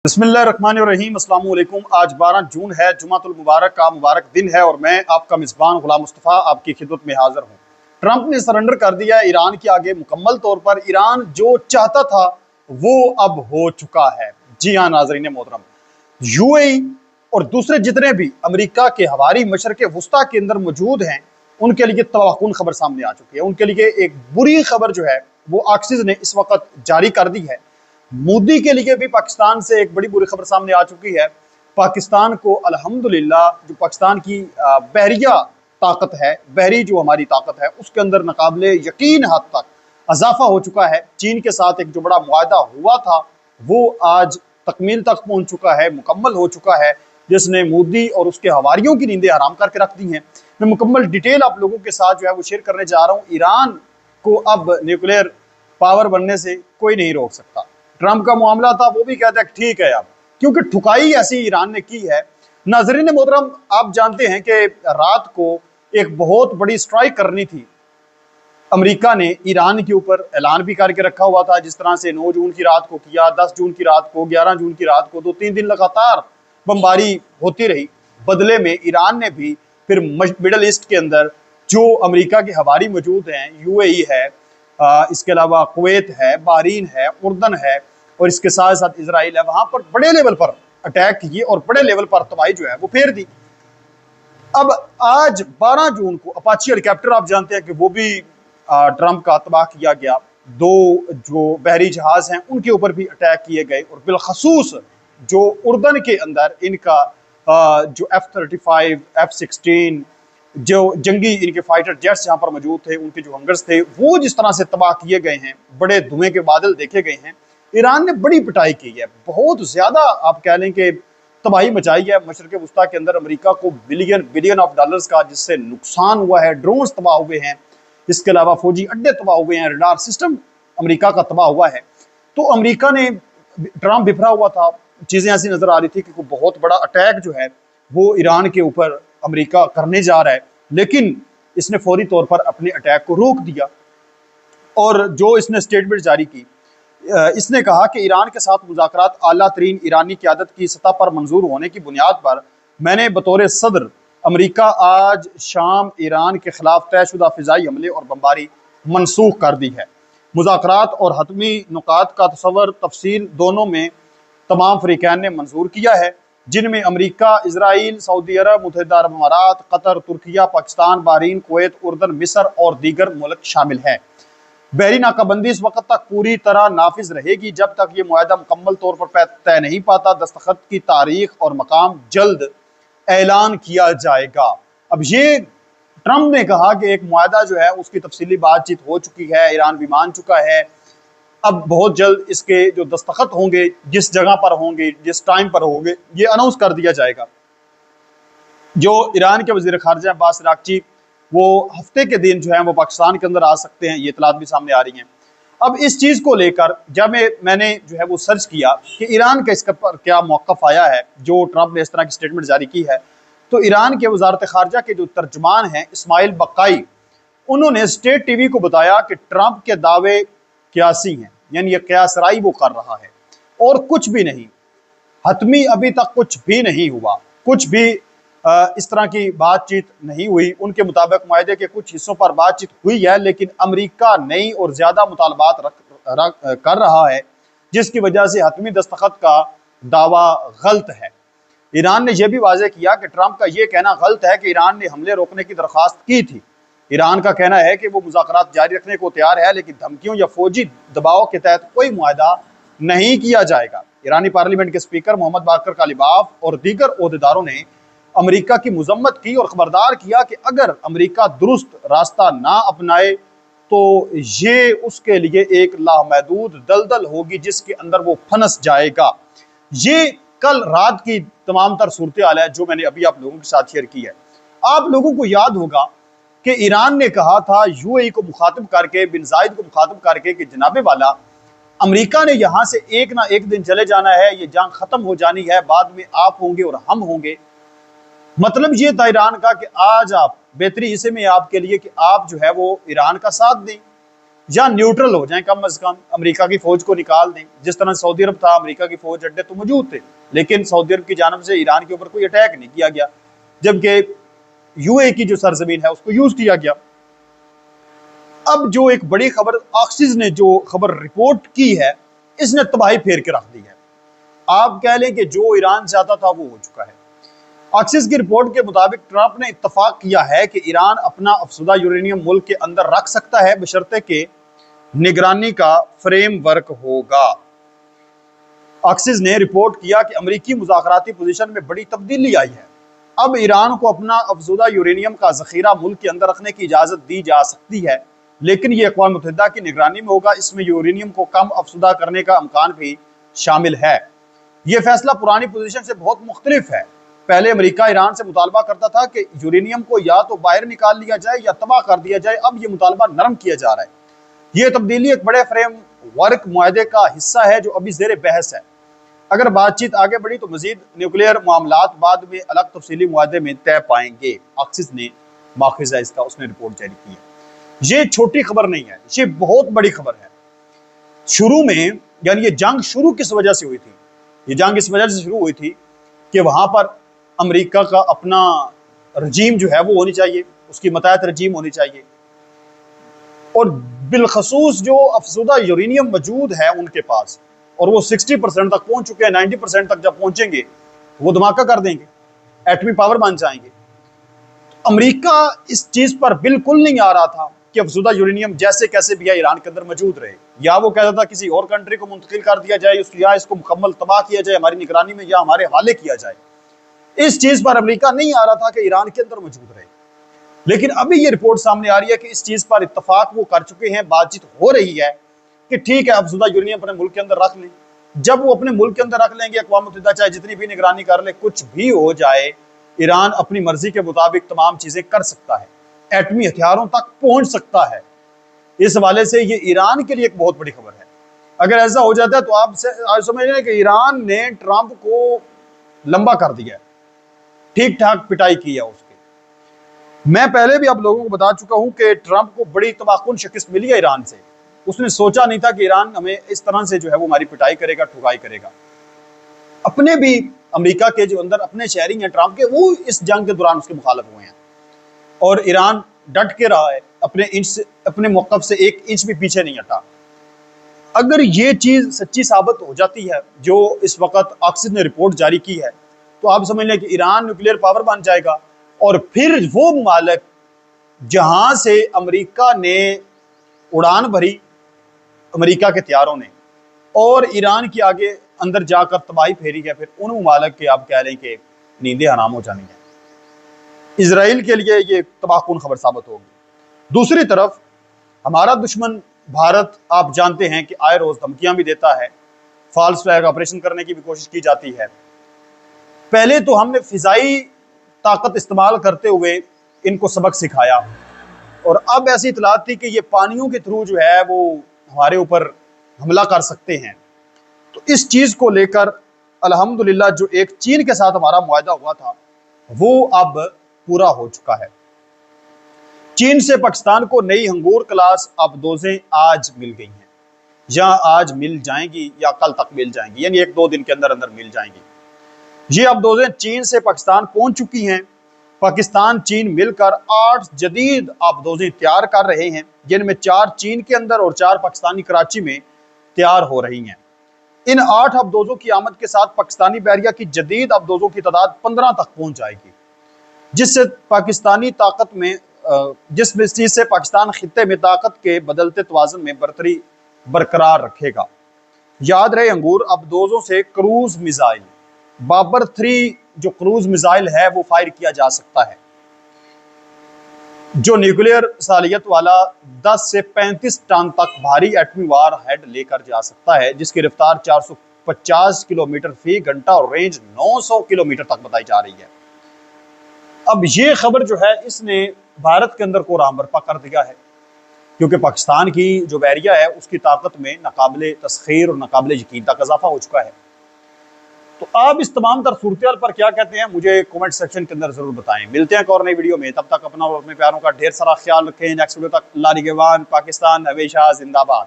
बिस्मिल्लाहिर्रहमानिर्रहीम अस्सलाम वालेकुम। आज 12 जून है, जुमातुल मुबारक का मुबारक दिन है और मैं आपका मिज़बान गुलाम मुस्तफ़ा आपकी खिदमत में हाजिर हूँ। ट्रंप ने सरेंडर कर दिया है ईरान के आगे मुकम्मल तौर पर। ईरान जो चाहता था वो अब हो चुका है। जी हाँ नाज़रीन मोहतरम, यूएई और दूसरे जितने भी अमेरिका के हवारी मशरक़ वुस्ता के अंदर मौजूद हैं उनके लिए तबाहकुन खबर सामने आ चुकी है। उनके लिए एक बुरी खबर जो है वो आक्सिस ने इस वक्त जारी कर दी है। मोदी के लिए भी पाकिस्तान से एक बड़ी बुरी खबर सामने आ चुकी है। पाकिस्तान को अल्हम्दुलिल्लाह जो पाकिस्तान की बहरिया ताकत है, बहरी जो हमारी ताकत है, उसके अंदर नाकाबिले यकीन हद तक इजाफा हो चुका है। चीन के साथ एक जो बड़ा मुआहदा हुआ था वो आज तकमील तक पहुंच चुका है, मुकम्मल हो चुका है, जिसने मोदी और उसके हवारियों की नींदें हराम करके रख दी हैं। मैं मुकम्मल डिटेल आप लोगों के साथ जो है वो शेयर करने जा रहा हूँ। ईरान को अब न्यूक्लियर पावर बनने से कोई नहीं रोक सकता। ट्रंप का मामला था वो भी कहता है ठीक है अब, क्योंकि ठुकाई ऐसी ईरान ने की है। नाजरीन मोहतरम, आप जानते हैं कि रात को एक बहुत बड़ी स्ट्राइक करनी थी। अमेरिका ने ईरान के ऊपर ऐलान भी करके रखा हुआ था, जिस तरह से 9 जून की रात को किया, 10 जून की रात को, 11 जून की रात को, 2-3 दिन लगातार बमबारी होती रही। बदले में ईरान ने भी फिर मिडल ईस्ट के अंदर जो अमेरिका के हवारी मौजूद हैं, यूएई है, इसके अलावा कुवैत है, बहरीन है, उर्दन है और इसके साथ साथ इजराइल है, वहां पर बड़े लेवल पर अटैक किए और बड़े लेवल पर तबाही जो है वो फेर दी। अब आज 12 जून को अपाची हेलीकॉप्टर आप जानते हैं कि वो भी ट्रंप का तबाह किया गया। 2 जो बहरी जहाज हैं उनके ऊपर भी अटैक किए गए और बिलखसूस जो उर्दन के अंदर इनका जो F-35, F-16 जो जंगी इनके फाइटर जेट्स जहां पर मौजूद थे, उनके जो हंगर्स थे, वो जिस तरह से तबाह किए गए हैं, बड़े धुएं के बादल देखे गए हैं। ईरान ने बड़ी पिटाई की है, बहुत ज्यादा आप कह लें कि तबाही मचाई है मशरक़ वुस्ता के अंदर। अमेरिका को बिलियन ऑफ डॉलर्स का जिससे नुकसान हुआ है, ड्रोन्स तबाह हुए हैं, इसके अलावा फौजी अड्डे तबाह हुए हैं, रडार सिस्टम अमेरिका का तबाह हुआ है। तो अमेरिका ने, ट्रंप बिफरा हुआ था, चीजें ऐसी नजर आ रही थी कि कोई बहुत बड़ा अटैक जो है वो ईरान के ऊपर अमेरिका करने जा रहा है, लेकिन इसने फौरी तौर पर अपने अटैक को रोक दिया। और जो इसने स्टेटमेंट जारी की, इसने कहा कि ईरान के साथ मुज़ाकरात आला तरीन ईरानी क़यादत की सतह पर मंजूर होने की बुनियाद पर मैंने बतौर सदर अमेरिका आज शाम ईरान के खिलाफ तयशुदा फ़िज़ाई हमले और बमबारी मनसूख कर दी है। मुज़ाकरात और हतमी नुकात का तसव्वुर तफसील दोनों में तमाम फ़रीक़ैन ने मंजूर किया है, जिनमें अमेरिका, इजराइल, सऊदी अरब, मुत्तहिदा अरब अमारात, कतर, तुर्किया, पाकिस्तान, बहरीन, कुवैत, उर्दन, मिस्र और दीगर मुल्क शामिल हैं। बहरी नाकाबंदी इस वक्त तक पूरी तरह नाफिज रहेगी जब तक ये मुआहदा मुकम्मल तौर पर तय नहीं पाता। दस्तखत की तारीख और मकाम जल्द ऐलान किया जाएगा। अब ये ट्रंप ने कहा कि एक मुआहदा जो है उसकी तफसीली बातचीत हो चुकी है, ईरान भी मान चुका है, अब बहुत जल्द इसके जो दस्तखत होंगे, जिस जगह पर होंगे, जिस टाइम पर होंगे, ये अनाउंस कर दिया जाएगा। जो ईरान के वज़ीर ख़ारिजा अब्बास अराग़ची वो हफ्ते के दिन जो है वो पाकिस्तान के अंदर आ सकते हैं, ये इतलात भी सामने आ रही हैं। अब इस चीज़ को लेकर जब मैंने जो है वो सर्च किया कि ईरान का इसके पर क्या मौक़िफ़ आया है, जो ट्रंप ने इस तरह की स्टेटमेंट जारी की है, तो ईरान के वज़ारत ख़ारिजा के जो तर्जुमान हैं इस्माइल बक्काई, उन्होंने स्टेट टीवी को बताया कि ट्रंप के दावे क्यासी हैं, यानी ये क्यासराई वो कर रहा है और कुछ भी नहीं, हतमी अभी तक कुछ भी नहीं हुआ, कुछ भी इस तरह की बातचीत नहीं हुई। उनके मुताबिक मुआहदे के कुछ हिस्सों पर बातचीत हुई है, लेकिन अमेरिका नई और ज़्यादा मुतालबात कर रहा है, जिसकी वजह से हतमी दस्तखत का दावा गलत है। ईरान ने यह भी वाज़ेह किया कि ट्रंप का यह कहना गलत है कि ईरान ने हमले रोकने की दरख्वास्त की थी। ईरान का कहना है कि वो मुज़ाकरात जारी रखने को तैयार है, लेकिन धमकियों या फौजी दबाव के तहत कोई मुआहदा नहीं किया जाएगा। ईरानी पार्लियामेंट के स्पीकर मोहम्मद बाकर कालिबाफ और दीगर ओहदेदारों ने अमेरिका की मजम्मत की और खबरदार किया कि अगर अमेरिका दुरुस्त रास्ता ना अपनाए तो ये उसके लिए एक लामहदूद दलदल होगी जिसके अंदर वो फंस जाएगा। ये कल रात की तमाम तर सूरत हाल है जो मैंने अभी आप लोगों के साथ शेयर की है। आप लोगों को याद होगा कि ईरान ने कहा था यूएई को मुखातिब करके, बिन जायद को मुखातिब करके कि जनाबे वाला, अमेरिका ने यहाँ से एक ना एक दिन चले जाना है, ये जंग खत्म हो जानी है, बाद में आप होंगे और हम होंगे। मतलब ये था ईरान का कि आज आप बेहतरी इसे में आपके लिए कि आप जो है वो ईरान का साथ दें। या न्यूट्रल हो जाएं, कम अज कम अमेरिका की फौज को निकाल दें। जिस तरह सऊदी अरब था, अमेरिका की फौज अड्डे तो मौजूद थे, लेकिन सऊदी अरब की जानब से ईरान के ऊपर कोई अटैक नहीं किया गया, जबकि यूए की जो सरजमीन है उसको यूज किया गया। अब जो एक बड़ी खबर ऑक्सीज ने जो खबर रिपोर्ट की है, इसने तबाही फेर के रख दी है। आप कह लें कि जो ईरान चाहता था वो हो चुका है। ऑक्सीज की रिपोर्ट के मुताबिक ट्रंप ने इत्तफाक किया है कि ईरान अपना अफसुदा यूरेनियम मुल्क के अंदर रख सकता है, बशर्ते के निगरानी का फ्रेमवर्क होगा। ऑक्सीज ने रिपोर्ट किया कि अमेरिकी मुज़ाकराती पोजीशन में बड़ी तब्दीली आई है। अब ईरान को अपना अफसुदा यूरेनियम का जखीरा मुल्क के अंदर रखने की इजाज़त दी जा सकती है, लेकिन यह अक़वाम मुत्तहिदा की निगरानी में होगा। इसमें यूरेनियम को कम अफसुदा करने का इम्कान भी शामिल है। यह फैसला पुरानी पोजीशन से बहुत मुख्तलिफ है। पहले अमेरिका ईरान से मुतालबा करता था कि यूरेनियम को या तो बाहर निकाल लिया जाए या तबाह कर दिया जाए। अब यह मुतालबा नरम किया जा रहा है। यह तब्दीली एक बड़े फ्रेम वर्क मुआहदे का हिस्सा है जो अभी ज़ेर बहस है। अगर बातचीत आगे बढ़ी तो मजीद न्यूक्लियर मामलात बाद में अलग तफसीली मुआहदे में तय पाएंगे। ऑक्सीज ने माखिजा इसका उसने रिपोर्ट जारी की है। ये छोटी खबर नहीं है, ये बहुत बड़ी खबर है। शुरू में यानी ये जंग शुरू किस वजह से हुई थी? ये जंग इस वजह से शुरू हुई थी कि वहां पर अमेरिका का अपना रजीम जो है वो होनी चाहिए, उसकी मताहत रजीम होनी चाहिए, और बिलखसूस जो अफसुदा यूरेनियम मौजूद है उनके पास, और वो 60% तक पहुंच चुके हैं। 90% तक जब पहुंचेंगे वो धमाका कर देंगे, एटमी पावर बन जाएंगे। अमेरिका इस चीज पर बिल्कुल नहीं आ रहा था कि अफसुदा यूरेनियम जैसे कैसे भी है ईरान के अंदर मौजूद रहे, या वो कहता था किसी और कंट्री को मुंतकिल कर दिया जाए, या इसको मुकम्मल तबाह किया जाए हमारी निगरानी में, या हमारे हवाले किया जाए। इस चीज पर अमेरिका नहीं आ रहा था कि ईरान के अंदर मौजूद रहे। लेकिन अभी ये रिपोर्ट सामने आ रही है कि इस चीज पर इत्तफाक वो कर चुके हैं, बातचीत हो रही है कि ठीक है अफसुदा यूरेनियम अपने मुल्क के अंदर रख लें। जब वो अपने मुल्क के अंदर रख लेंगे, अक़वाम मुत्तहिदा चाहे जितनी भी निगरानी कर ले, कुछ भी हो जाए, ईरान अपनी मर्जी के मुताबिक तमाम चीजें कर सकता है, एटमी हथियारों तक पहुंच सकता है। इस हवाले से ये ईरान के लिए एक बहुत बड़ी खबर है। अगर ऐसा हो जाता है तो आप समझ लें कि ईरान ने ट्रंप को लंबा कर दिया है, ठीक ठाक पिटाई की है उसकी। मैं पहले भी आप लोगों को बता चुका हूं कि ट्रंप को बड़ी तबाहकुन शिकस्त मिली है ईरान से। उसने सोचा नहीं था कि ईरान हमें इस तरह से जो है वो हमारी पिटाई करेगा, ठुकाई करेगा। अपने भी अमेरिका के जो अंदर अपने शहरी हैं ट्रंप के, वो इस जंग के दौरान उसके मुखालिफ हुए हैं, और ईरान डट के रहा है, अपने मौक़िफ़ से एक इंच भी पीछे नहीं हटा। अगर ये चीज़ सच्ची साबित हो जाती है जो इस वक्त ऑक्सीज ने रिपोर्ट जारी की है, तो आप समझ लें कि ईरान न्यूक्लियर पावर बन जाएगा, और फिर वो मुमालिक जहां से अमेरिका ने उड़ान भरी, अमेरिका के हथियारों ने, और ईरान की आगे अंदर जाकर तबाही फेरी है, फिर उन मुमालिक के आप कह लें कि नींदें हराम हो जानी है। इजराइल के लिए ये तबाहकुन खबर साबित होगी। दूसरी तरफ हमारा दुश्मन भारत, आप जानते हैं कि आए रोज धमकियां भी देता है, फॉल्स फ्लैग ऑपरेशन करने की भी कोशिश की जाती है। पहले तो हमने फिजाई ताकत इस्तेमाल करते हुए इनको सबक सिखाया, और अब ऐसी इतलात थी कि ये पानियों के थ्रू जो है वो हमारे ऊपर हमला कर सकते हैं। तो इस चीज को लेकर अल्हम्दुलिल्लाह जो एक चीन के साथ हमारा मुआहदा हुआ था वो अब पूरा हो चुका है। चीन से पाकिस्तान को नई हंगूर क्लास आबदोजें आज मिल गई हैं, या आज मिल जाएंगी या कल तक मिल जाएंगी, यानी 1-2 दिन के अंदर अंदर मिल जाएंगी। ये आबदोजें चीन से पाकिस्तान पहुंच चुकी हैं। पाकिस्तान चीन मिलकर 8 जदीद आबदोजें तैयार कर रहे हैं, जिनमें 4 चीन के अंदर और 4 पाकिस्तानी कराची में तैयार हो रही हैं। इन 8 आबदोजों की आमद के साथ पाकिस्तानी बहरिया की जदीद आबदोजों की तादाद 15 तक पहुंच जाएगी, जिससे पाकिस्तानी ताकत में जिस चीज से पाकिस्तान खित्ते में ताकत के बदलते तवाज़ुन में बरतरी बरकरार रखेगा। याद रहे, अंगूर आबदोजों से क्रूज मिसाइल बाबर 3 जो क्रूज मिसाइल है वो फायर किया जा सकता है, जो न्यूक्लियर सालियत वाला 10 से 35 टन तक भारी एटमी वार हेड लेकर जा सकता है, जिसकी रफ्तार 450 किलोमीटर फी घंटा और रेंज 900 किलोमीटर तक बताई जा रही है। अब ये खबर जो है इसने भारत के अंदर को राम बरपा कर दिया है, क्योंकि पाकिस्तान की जो बहरिया है उसकी ताकत में नाकाबिले तस्खीर और नाकाबिले यकीन तक इजाफा हो चुका है। तो आप इस तमाम तर सूरत पर क्या कहते हैं, मुझे कमेंट सेक्शन के अंदर जरूर बताएं। मिलते हैं एक और नई वीडियो में, तब तक अपना और अपने प्यारों का ढेर सारा ख्याल रखें। नेक्स्ट वीडियो तक अल्लाह निगहबान। पाकिस्तान हमेशा जिंदाबाद।